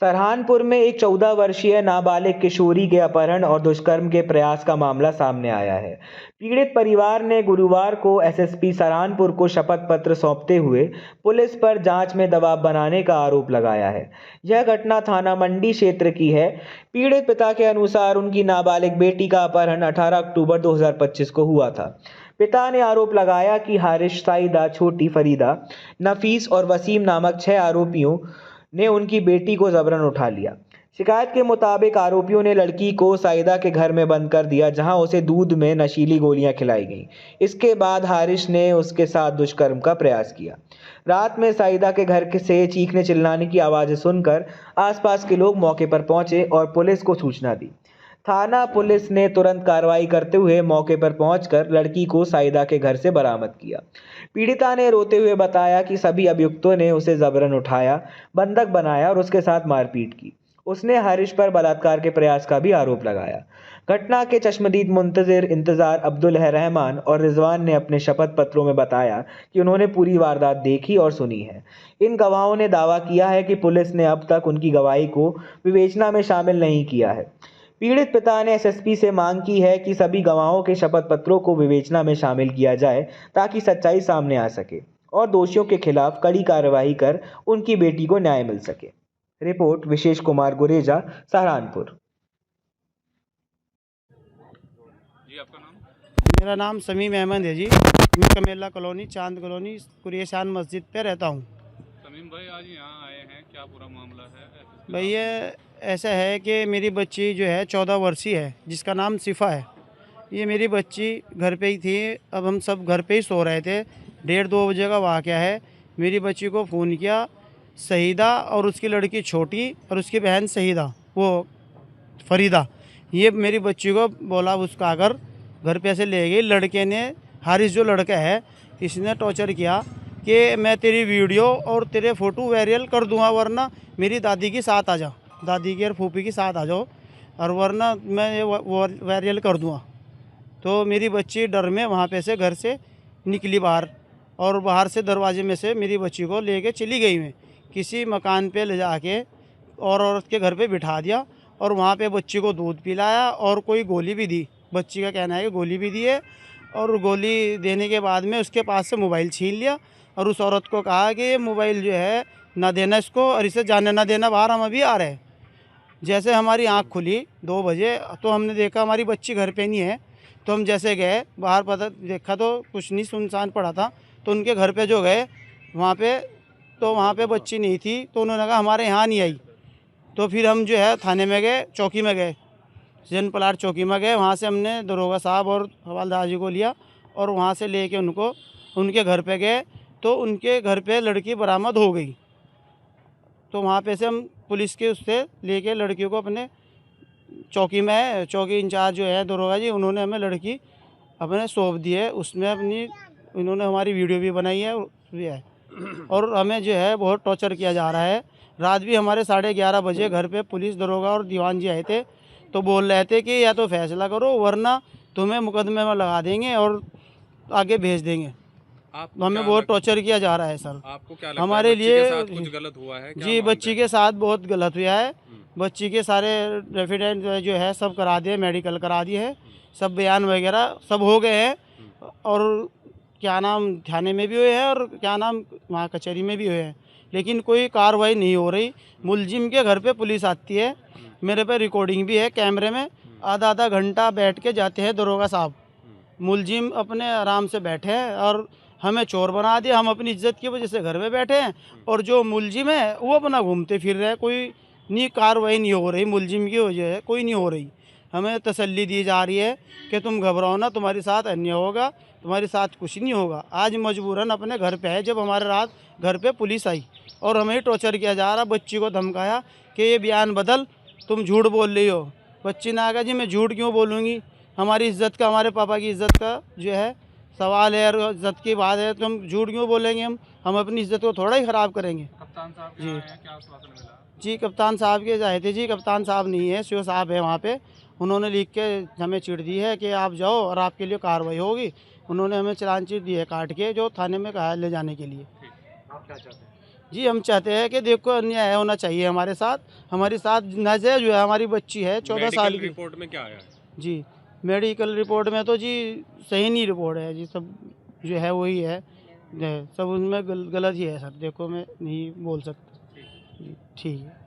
सहारनपुर में एक 14 वर्षीय नाबालिग किशोरी के अपहरण और दुष्कर्म के प्रयास का मामला सामने आया है। पीड़ित परिवार ने गुरुवार को एसएसपी सहारनपुर को शपथ पत्र सौंपते हुए पुलिस पर जांच में दबाव बनाने का आरोप लगाया है। यह घटना थाना मंडी क्षेत्र की है। पीड़ित पिता के अनुसार उनकी नाबालिग बेटी का अपहरण 18 अक्टूबर 2025 को हुआ था। पिता ने आरोप लगाया कि हारिश, साइदा, छोटी, फरीदा, नफीस और वसीम नामक 6 आरोपियों ने उनकी बेटी को जबरन उठा लिया। शिकायत के मुताबिक आरोपियों ने लड़की को साइदा के घर में बंद कर दिया, जहां उसे दूध में नशीली गोलियां खिलाई गईं। इसके बाद हारिश ने उसके साथ दुष्कर्म का प्रयास किया। रात में साइदा के घर से चीखने चिल्लाने की आवाज़ें सुनकर आसपास के लोग मौके पर पहुंचे और पुलिस को सूचना दी। थाना पुलिस ने तुरंत कार्रवाई करते हुए मौके पर पहुंचकर लड़की को साइदा के घर से बरामद किया। पीड़िता ने रोते हुए बताया कि सभी अभियुक्तों ने उसे जबरन उठाया, बंधक बनाया और उसके साथ मारपीट की। उसने हारिश पर बलात्कार के प्रयास का भी आरोप लगाया। घटना के चश्मदीद मुंतजिर इंतजार अब्दुल रहमान और रिजवान ने अपने शपथ पत्रों में बताया कि उन्होंने पूरी वारदात देखी और सुनी है। इन गवाहों ने दावा किया है कि पुलिस ने अब तक उनकी गवाही को विवेचना में शामिल नहीं किया है। पीड़ित पिता ने एसएसपी से मांग की है कि सभी गवाहों के शपथ पत्रों को विवेचना में शामिल किया जाए ताकि सच्चाई सामने आ सके और दोषियों के खिलाफ कड़ी कार्रवाई कर उनकी बेटी को न्याय मिल सके। रिपोर्ट विशेष कुमार गुरेजा, सहारनपुर। जी, आपका नाम? मेरा नाम समीम अहमद है जी। मैं कमेला कॉलोनी, चांद कॉलोनी, कुरेशान मस्जिद पे रहता हूँ। समीम भाई, आज यहाँ आए हैं, क्या पूरा मामला है? भैया ऐसा है कि मेरी बच्ची जो है 14 वर्षीय है, जिसका नाम सिफ़ा है। ये मेरी बच्ची घर पे ही थी। अब हम सब घर पे ही सो रहे थे। 1:30-2 बजे का वाक़या है। मेरी बच्ची को फ़ोन किया शहीदा और उसकी लड़की छोटी और उसकी बहन शहीदा, वो फरीदा। ये मेरी बच्ची को बोला उसका आकर घर पे से ले गई। लड़के ने, हारिस जो लड़का है, इसने टॉर्चर किया कि मैं तेरी वीडियो और तेरे फ़ोटो वायरल कर दूंगा, वरना मेरी दादी के साथ आ जा, दादी की और फूफी के साथ आ जाओ, और वरना मैं ये वायरल कर दूंगा। तो मेरी बच्ची डर में वहाँ पे से घर से निकली बाहर, और बाहर से दरवाजे में से मेरी बच्ची को लेके चली गई। मैं किसी मकान पे ले जाके और औरत के घर पे बिठा दिया और वहाँ पे बच्ची को दूध पिलाया और कोई गोली भी दी। बच्ची का कहना है कि गोली भी दी है, और गोली देने के बाद में उसके पास से मोबाइल छीन लिया और उस औरत को कहा कि ये मोबाइल जो है ना देना इसको, और इसे जाने ना देना बाहर, हम अभी आ रहे हैं। जैसे हमारी आंख खुली 2 बजे तो हमने देखा हमारी बच्ची घर पे नहीं है। तो हम जैसे गए बाहर, पता देखा तो कुछ नहीं, सुनसान पड़ा था। तो उनके घर पे जो गए वहाँ पे, तो वहाँ पे बच्ची नहीं थी। तो उन्होंने कहा हमारे यहाँ नहीं आई। तो फिर हम जो है थाने में गए, चौकी में गए, जन पलाट चौकी में गए। वहाँ से हमने दरोगा साहब और हवालदार जी को लिया और वहाँ से लेके उनको उनके घर पे गए। तो उनके घर पे लड़की बरामद हो गई। तो वहाँ पे से हम पुलिस के उससे लेके लड़कियों को अपने चौकी में, चौकी इंचार्ज जो है दरोगा जी, उन्होंने हमें लड़की अपने सौंप दी है। उसमें अपनी इन्होंने हमारी वीडियो भी बनाई है और हमें जो है बहुत टॉर्चर किया जा रहा है। रात भी हमारे 11:30 बजे घर पे पुलिस दरोगा और दीवान जी आए थे, तो बोल रहे थे कि या तो फैसला करो वरना तुम्हें मुकदमे में लगा देंगे और आगे भेज देंगे। हमें बहुत टॉर्चर किया जा रहा है सर। आपको क्या लगता हमारे है, बच्ची लिए के साथ कुछ गलत हुआ है? जी, बच्ची के साथ बहुत गलत हुआ है। बच्ची के सारे रेफिडेंट जो है सब करा दिए, मेडिकल करा दिए है, सब बयान वगैरह सब हो गए हैं, और क्या नाम थाने में भी हुए हैं और क्या नाम वहाँ कचहरी में भी हुए हैं, लेकिन कोई कार्रवाई नहीं हो रही। मुलजिम के घर पे पुलिस आती है, मेरे पे रिकॉर्डिंग भी है कैमरे में, आधा घंटा बैठ के जाते हैं दरोगा साहब। मुलजिम अपने आराम से बैठे हैं और हमें चोर बना दिया। हम अपनी इज्जत की वजह से घर में बैठे हैं और जो मुलजिम है वो अपना घूमते फिर रहे। कोई नहीं, कार्रवाई नहीं हो रही, मुलजिम की वजह है कोई नहीं हो रही। हमें तसल्ली दी जा रही है कि तुम घबराओ ना, तुम्हारे साथ अन्याय होगा, तुम्हारे साथ कुछ नहीं होगा। आज मजबूरन अपने घर पे है, जब हमारे रात घर पे पुलिस आई और हमें टॉर्चर किया जा रहा। बच्ची को धमकाया कि ये बयान बदल, तुम झूठ बोल रही हो। बच्ची ने कहा जी मैं झूठ क्यों बोलूँगी, हमारी इज्जत का, हमारे पापा की इज्जत का जो है सवाल है और इज्जत की बात है, तो हम झूठ क्यों बोलेंगे। हम अपनी इज्जत को थोड़ा ही ख़राब करेंगे। कप्तान साहब जी, क्या आश्वासन मिला? जी कप्तान साहब के आए थे जी, कप्तान साहब नहीं है, सीओ साहब है वहाँ पे। उन्होंने लिख के हमें चिट दी है कि आप जाओ और आपके लिए कार्रवाई होगी। उन्होंने हमें चालान चिट दी है काट के, जो थाने में कहा है ले जाने के लिए। आप क्या चाहते हैं? जी हम चाहते हैं कि देखो अन्याय होना चाहिए हमारे साथ, हमारे साथ नाज़िया जो है हमारी बच्ची है 14 साल मेडिकल की। रिपोर्ट में क्या आया है? जी मेडिकल रिपोर्ट में तो जी सही नहीं रिपोर्ट है जी, सब जो है वही है, सब उनमें गलत ही है सर। देखो मैं नहीं बोल सकता जी। ठीक है।